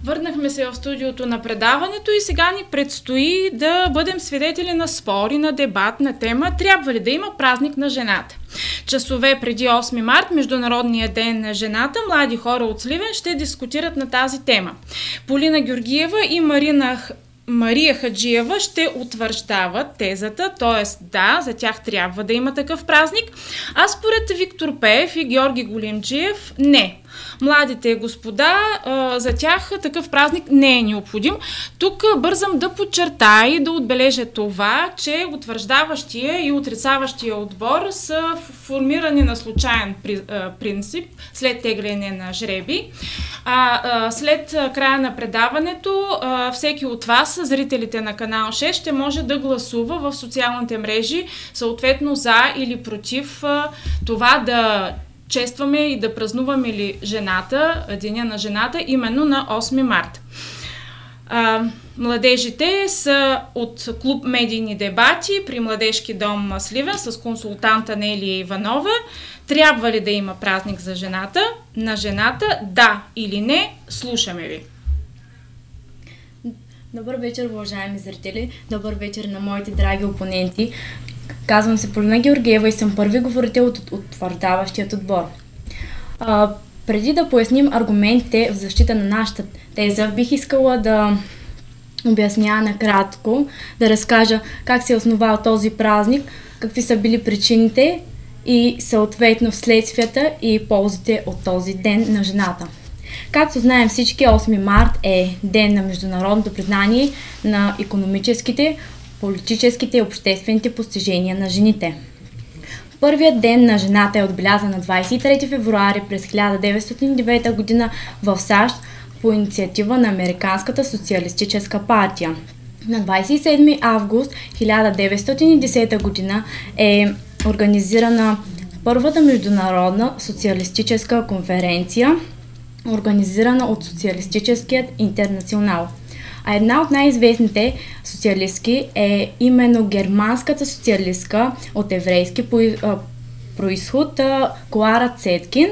Върнахме се в студиото на предаването и сега ни предстои да бъдем свидетели на спори, на дебат, на тема трябва ли да има празник на жената. Часове преди 8 март, Международния ден на жената, млади хора от Сливен ще дискутират на тази тема. Полина Георгиева и Мария Хаджиева ще утвърждават тезата, т.е. да, за тях трябва да има такъв празник, а според Виктор Пеев и Георги Големджиев не. Младите господа, за тях такъв празник не е необходим. Тук бързам да подчертая и да отбележа това, че утвърждаващия и отрицаващия отбор са формирани на случайен принцип след тегляне на жреби. След края на предаването всеки от вас, зрителите на канал 6, ще може да гласува в социалните мрежи, съответно за или против това да честваме и да празнуваме ли жената, Деня на жената, именно на 8 март. Младежите са от клуб Медийни дебати при Младежки дом Сливен с консултанта Нелия Иванова. Трябва ли да има празник за жената? На жената, да или не? Слушаме ви. Добър вечер, уважаеми зрители. Добър вечер на моите драги опоненти. Казвам се Полина Георгиева и съм първи говорител от утвърждаващият отбор. Преди да поясним аргументите в защита на нашата теза, бих искала да обясня накратко, да разкажа как се е основал този празник, какви са били причините и съответно следствията и ползите от този ден на жената. Както знаем всички, 8 март е ден на международното признание на икономическите, политическите и обществените постижения на жените. Първият ден на жената е отбелязан на 23 февруари през 1909 г. в САЩ по инициатива на Американската социалистическа партия. На 27 август 1910 г. е организирана първата международна социалистическа конференция, организирана от Социалистическият интернационал. А една от най-известните социалистки е именно германската социалистка от еврейски произход Клара Цеткин,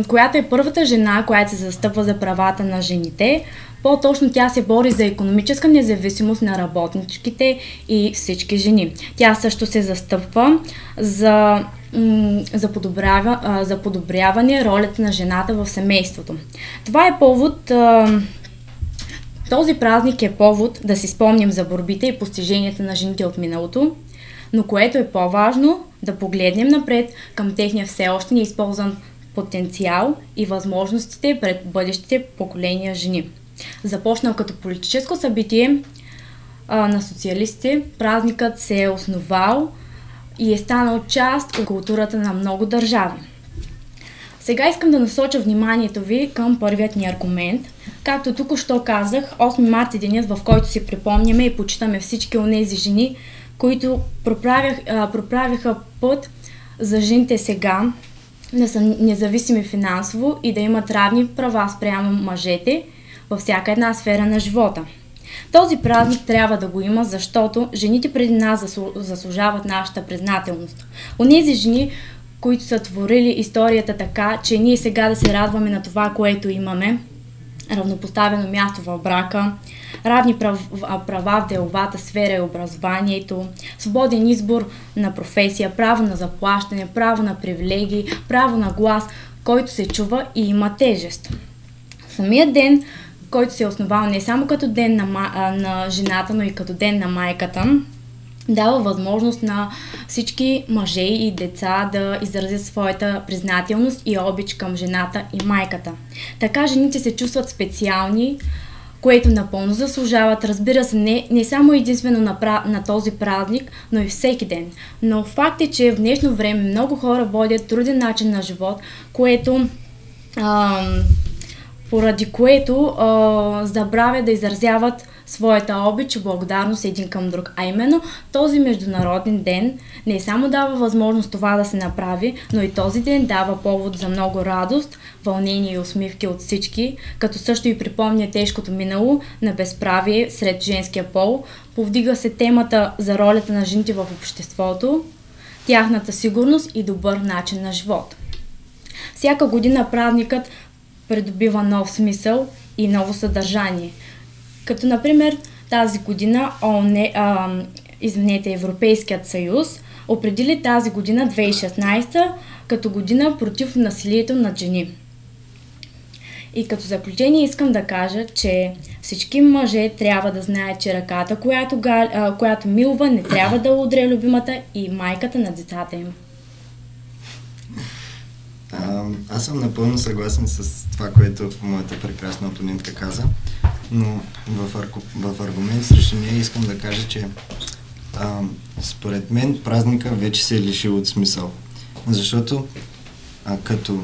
която е първата жена, която се застъпва за правата на жените. По-точно тя се бори за икономическа независимост на работничките и всички жени. Тя също се застъпва за подобряване ролята на жената в семейството. Това е повод. Този празник е повод да си спомним за борбите и постиженията на жените от миналото, но което е по-важно, да погледнем напред към техния все още неизползван потенциал и възможностите пред бъдещите поколения жени. Започнал като политическо събитие на социалистите, празникът се е основал и е станал част от културата на много държави. Сега искам да насоча вниманието ви към първият ни аргумент. Както току-що казах, 8 марта е денят, в който си припомняме и почитаме всички онези жени, които проправяха път за жените сега да са независими финансово и да имат равни права спрямо мъжете във всяка една сфера на живота. Този празник трябва да го има, защото жените преди нас заслужават нашата признателност. Онези жени, които са творили историята така, че ние сега да се радваме на това, което имаме, равнопоставено място в брака, равни права в деловата сфера и образованието, свободен избор на професия, право на заплащане, право на привилегии, право на глас, който се чува и има тежест. Самият ден, който се е основал не само като ден на жената, но и като ден на майката, дава възможност на всички мъже и деца да изразят своята признателност и обич към жената и майката. Така жените се чувстват специални, което напълно заслужават, разбира се, не само единствено на този празник, но и всеки ден. Но факт е, че в днешно време много хора водят труден начин на живот, поради което забравят да изразяват своята обич и благодарност един към друг. А именно този международен ден не само дава възможност това да се направи, но и този ден дава повод за много радост, вълнение и усмивки от всички, като също и припомня тежкото минало на безправие сред женския пол. Повдига се темата за ролята на жените в обществото, тяхната сигурност и добър начин на живот. Всяка година празникът придобива нов смисъл и ново съдържание. Като, например, тази година Европейският съюз определи тази година, 2016, като година против насилието над жени. И като заключение искам да кажа, че всички мъже трябва да знаят, че ръката, която милва, не трябва да удря любимата и майката на децата им. Аз съм напълно съгласен с това, което моята прекрасна опонентка каза, но в аргумент срещу нея искам да кажа, че според мен празника вече се е лишил от смисъл. Защото като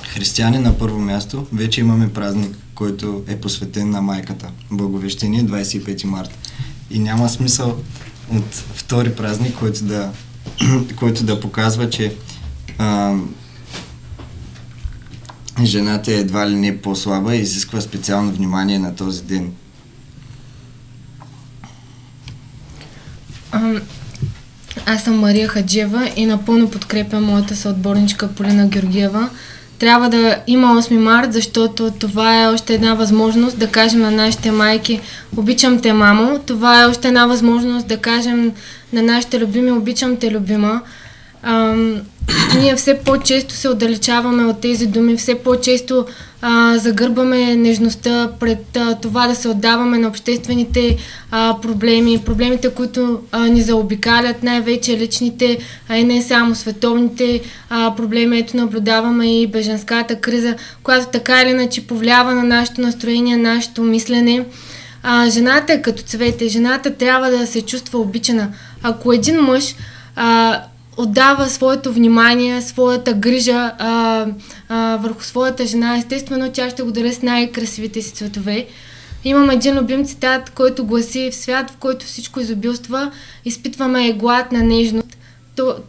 християни на първо място вече имаме празник, който е посветен на майката. Благовещение 25 марта. И няма смисъл от втори празник, който да показва, че жената е едва ли не по-слаба и изисква специално внимание на този ден. Аз съм Мария Хаджиева и напълно подкрепям моята съотборничка Полина Георгиева. Трябва да има 8 март, защото това е още една възможност да кажем на нашите майки: обичам те, мамо. Това е още една възможност да кажем на нашите любими: обичам те, любима. Ние все по-често се отдалечаваме от тези думи, все по-често загърбаме нежността пред това да се отдаваме на обществените проблемите, които ни заобикалят, най-вече личните, а и не само световните проблеми. Ето, наблюдаваме и бежанската криза, която така или иначе повлиява на нашето настроение, нашето мислене. Жената е като цвете, жената трябва да се чувства обичана. Ако един мъж отдава своето внимание, своята грижа върху своята жена, естествено тя ще го даде с най-красивите си цветове. Имам един любим цитат, който гласи: в свят, в който всичко изобилства, изпитваме глад на нежност.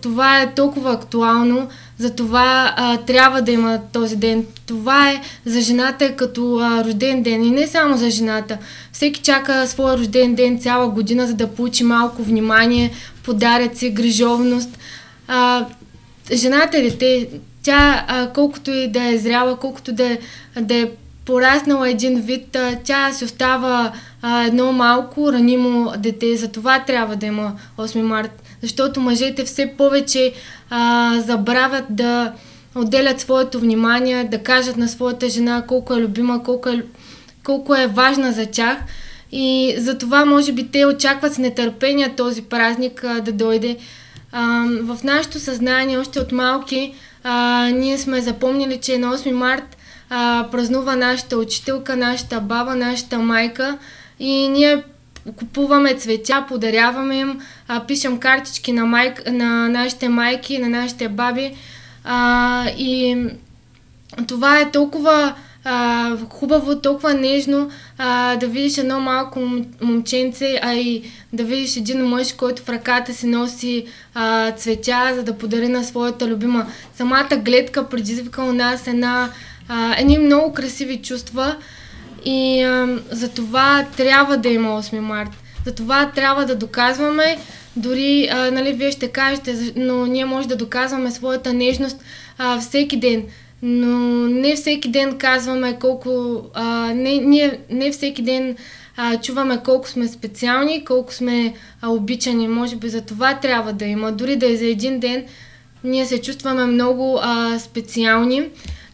Това е толкова актуално, затова трябва да има този ден. Това е за жената е като рожден ден, и не само за жената. Всеки чака своя рожден ден цяла година, за да получи малко внимание, подаръци, грижовност. Жената е дете. Тя, колкото и да е зряла, колкото да е пораснала един вид, тя си остава едно малко ранимо дете. За това трябва да има 8 март. Защото мъжете все повече забравят да отделят своето внимание, да кажат на своята жена колко е любима, колко е важна за тях. И затова може би те очакват с нетърпение този празник да дойде. В нашето съзнание още от малки ние сме запомнили, че на 8 март празнува нашата учителка, нашата баба, нашата майка, и ние купуваме цветя, подаряваме им, пишем картички на нашите майки, на нашите баби, и това е толкова хубаво, толкова нежно да видиш едно малко момченце, а и да видиш един мъж, който в ръката си носи цветя, за да подари на своята любима. Самата гледка предизвика у нас едни много красиви чувства, и за това трябва да има 8 март. За това трябва да доказваме, дори, вие ще кажете, но ние може да доказваме своята нежност всеки ден. Но не всеки ден казваме колко... не всеки ден чуваме колко сме специални, колко сме обичани. Може би за това трябва да има. Дори да е за един ден, ние се чувстваме много специални.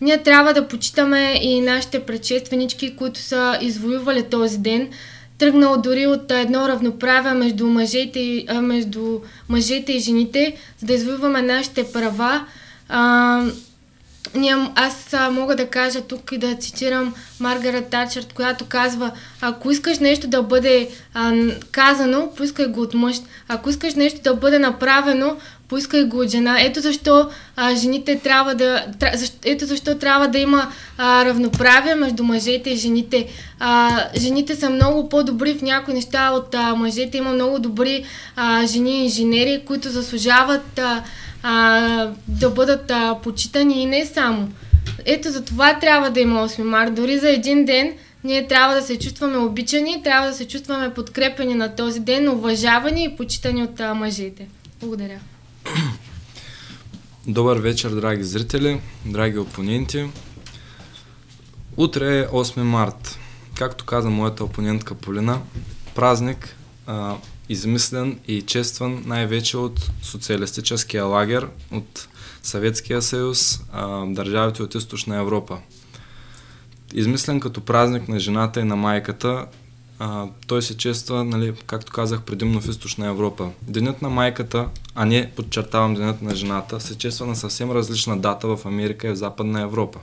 Ние трябва да почитаме и нашите предшественички, които са извоювали този ден. Тръгнал дори от едно равноправие между мъжете и жените, за да извоюваме нашите права. Аз мога да кажа тук и да цитирам Маргарет Тачър, която казва: ако искаш нещо да бъде казано, поискай го от мъж. Ако искаш нещо да бъде направено, поискай го от жена. Ето защо жените ето защо трябва да има равноправие между мъжете и жените. Жените са много по-добри в някои неща от мъжете. Има много добри жени инженери, които заслужават да бъдат почитани, и не само. Ето за това трябва да има 8 март. Дори за един ден ние трябва да се чувстваме обичани, трябва да се чувстваме подкрепени на този ден, уважавани и почитани от мъжете. Благодаря. Добър вечер, драги зрители, драги опоненти. Утре е 8 март. Както каза моята опонентка Полина, празник измислен и честван най-вече от социалистическия лагер, от Съветския съюз, държавите от Източна Европа. Измислен като празник на жената и на майката, той се чества, нали, както казах, предимно в Източна Европа. Денят на майката, а не подчертавам денят на жената, се чества на съвсем различна дата в Америка и в Западна Европа.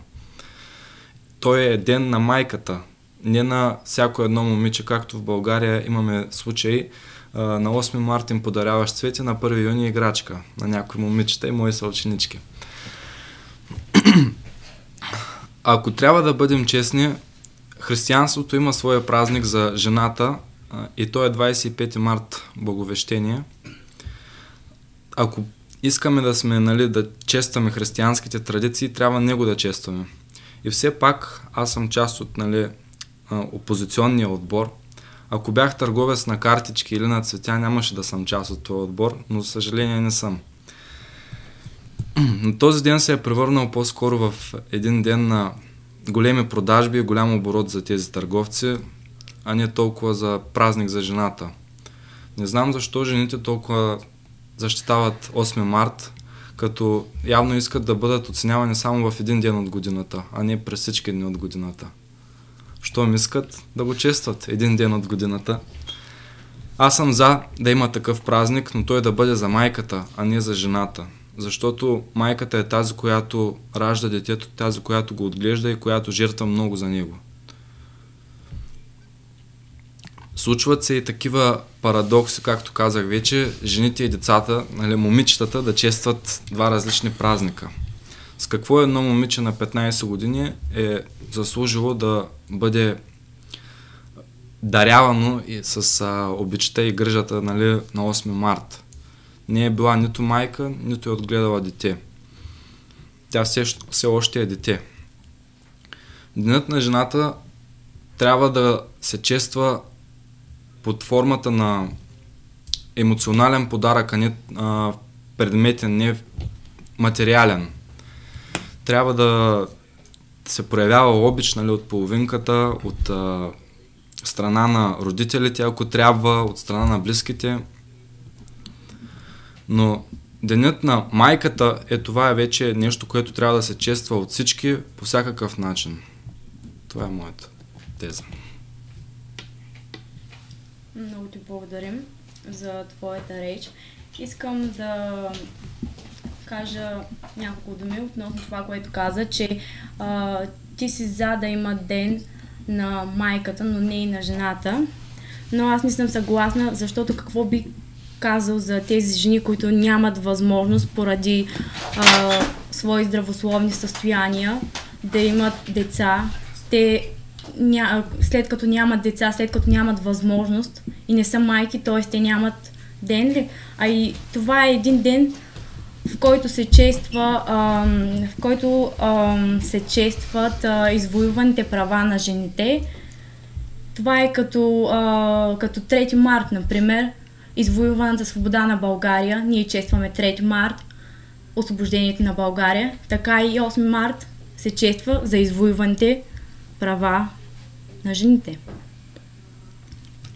Той е ден на майката, не на всяко едно момиче, както в България имаме случаи. На 8 марта им подаряваш цвети, на 1 юни играчка на някои момичета и мои съученички. Ако трябва да бъдем честни, християнството има своя празник за жената и то е 25 март, Благовещение. Ако искаме да сме, нали, да честваме християнските традиции, трябва него да честваме. И все пак аз съм част от, нали, опозиционния отбор. Ако бях търговец на картички или на цветя, нямаше да съм част от този отбор, но за съжаление не съм. Но този ден се е превърнал по-скоро в един ден на големи продажби и голям оборот за тези търговци, а не толкова за празник за жената. Не знам защо жените толкова защитават 8 март, като явно искат да бъдат оценявани само в един ден от годината, а не през всички дни от годината. Щом искат да го честват един ден от годината. Аз съм за да има такъв празник, но той да бъде за майката, а не за жената. Защото майката е тази, която ражда детето, тази, която го отглежда и която жертва много за него. Случват се и такива парадокси, както казах вече, жените и децата, нали, момичетата да честват два различни празника. С какво едно момиче на 15 години е заслужило да бъде дарявано и с обичта и грижата, нали, на 8 март. Не е била нито майка, нито е отгледала дете. Тя все още е дете. Денят на жената трябва да се чества под формата на емоционален подарък, а не предметен, не материален. Трябва да се проявява обич, нали, от половинката, от страна на родителите, ако трябва, от страна на близките. Но денят на майката това е вече нещо, което трябва да се чества от всички по всякакъв начин. Това е моята теза. Много ти благодарим за твоята реч. Искам да кажа няколко думи относно това, което каза, че ти си за да има ден на майката, но не и на жената. Но аз не съм съгласна, защото какво би казал за тези жени, които нямат възможност поради свои здравословни състояния да имат деца. След като нямат деца, след като нямат възможност и не са майки, т.е. те нямат ден ли? А и това е един ден, в който се честват извоюваните права на жените. Това е като 3 март, например, извоюваната свобода на България. Ние честваме 3 март, освобождението на България. Така и 8 март се чества за извоюваните права на жените.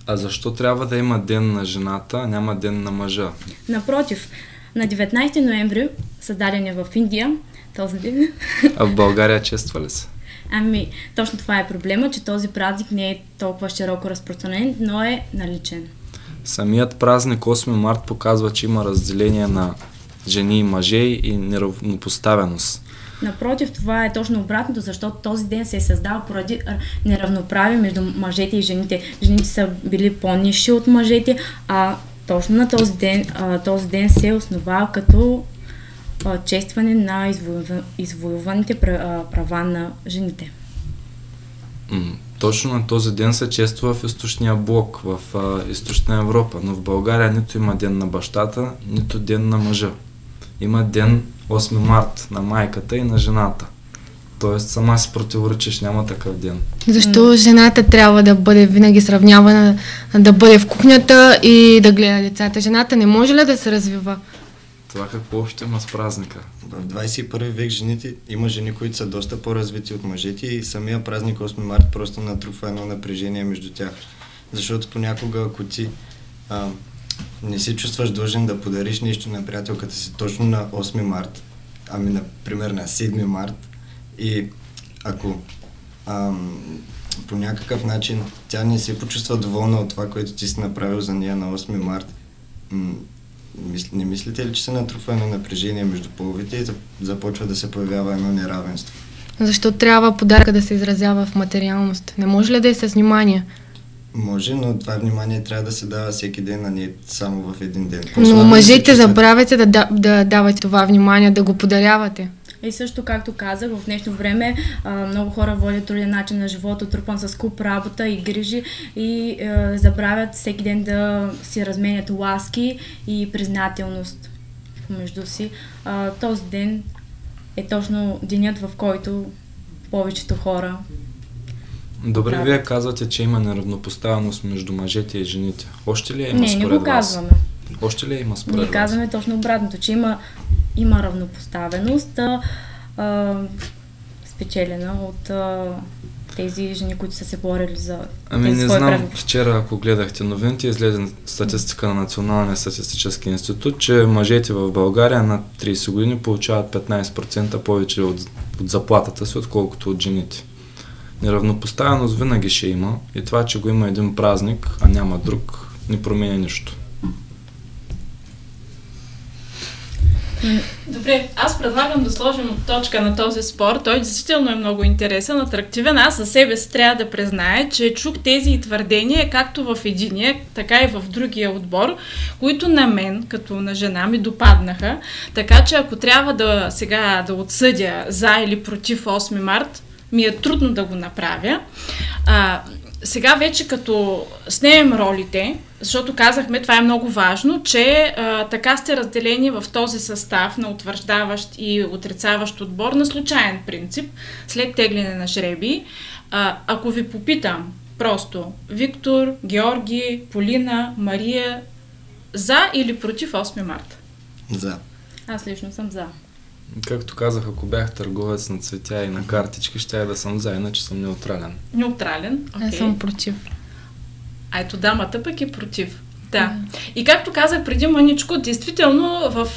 А защо трябва да има ден на жената, а няма ден на мъжа? Напротив, на 19 ноември са дадени в Индия този ден. А в България чества ли се? Ами, точно това е проблема, че този празник не е толкова широко разпространен, но е наличен. Самият празник 8 март показва, че има разделение на жени и мъже и неравнопоставеност. Напротив, това е точно обратното, защото този ден се е създал поради неравноправие между мъжете и жените. Жените са били по-нисши от мъжете, а точно на този ден се е основал като честване на извоюваните права на жените. Точно на този ден се чества в източния блок, в източна Европа, но в България нито има ден на бащата, нито ден на мъжа. Има ден 8 март на майката и на жената. Тоест сама си противоречиш, няма такъв ден. Защо жената трябва да бъде винаги сравнявана, да бъде в кухнята и да гледа децата? Жената не може ли да се развива? Това какво общо има с празника? В 21 век има жени, които са доста по-развити от мъжете и самия празник 8 март просто натрупва едно напрежение между тях. Защото понякога, ако ти не се чувстваш длъжен да подариш нещо на приятелката си точно на 8 март, ами например на 7 март, и ако по някакъв начин тя не се почувства доволна от това, което ти си направил за нея на 8 март, не мислите ли, че се натрупва едно напрежение между половите и започва да се появява едно неравенство? Защо трябва подаръка да се изразява в материалност? Не може ли да е с внимание? Може, но това внимание трябва да се дава всеки ден, а не само в един ден. Но мъжете забравяте да давате това внимание, да го подарявате. И също, както казах, в днешно време много хора водят труден начин на живота, трупан с куп работа и грижи и забравят всеки ден да си разменят ласки и признателност между си. Този ден е точно денят, в който повечето хора... Добре, вие казвате, че има неравнопоставеност между мъжете и жените. Още ли има според вас? Не го казваме. Още ли има според вас? Ние казваме точно обратното, че има равнопоставеност, спечелена от тези жени, които са се борили за тези свои не знам, празници. вчера, ако гледахте новините, излезе статистика на Националния статистически институт, че мъжете в България над 30 години получават 15% повече от заплатата си, отколкото от жените. Неравнопоставеност винаги ще има и това, че го има един празник, а няма друг, не променя нищо. Добре, аз предлагам да сложим точка на този спор. Той действително е много интересен, атрактивен. Аз със себе си трябва да призная, че чух тези твърдения както в единия, така и в другия отбор, които на мен, като на жена, ми допаднаха. Така че ако трябва сега да отсъдя за или против 8 март, ми е трудно да го направя. Сега вече като снемем ролите, защото казахме, това е много важно, че така сте разделени в този състав на утвърждаващ и отрицаващ отбор на случайен принцип, след тегляне на жребий. Ако ви попитам просто Виктор, Георги, Полина, Мария, за или против 8 марта? За. Аз лично съм за. Както казах, ако бях търговец на цветя и на картички, щях да съм за, иначе съм неутрален. Неутрален? Okay. Аз съм против. Ето дамата пък е против. Да. И както казах преди мъничко, действително в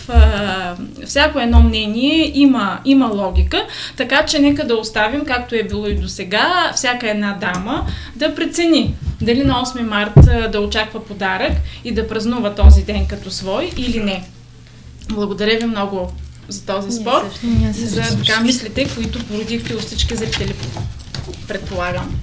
всяко едно мнение има логика, така че нека да оставим, както е било и до сега, всяка една дама да прецени дали на 8 март да очаква подарък и да празнува този ден като свой или не. Благодаря ви много за този спор и за така мислите, които породихте у всички зрители, предполагам.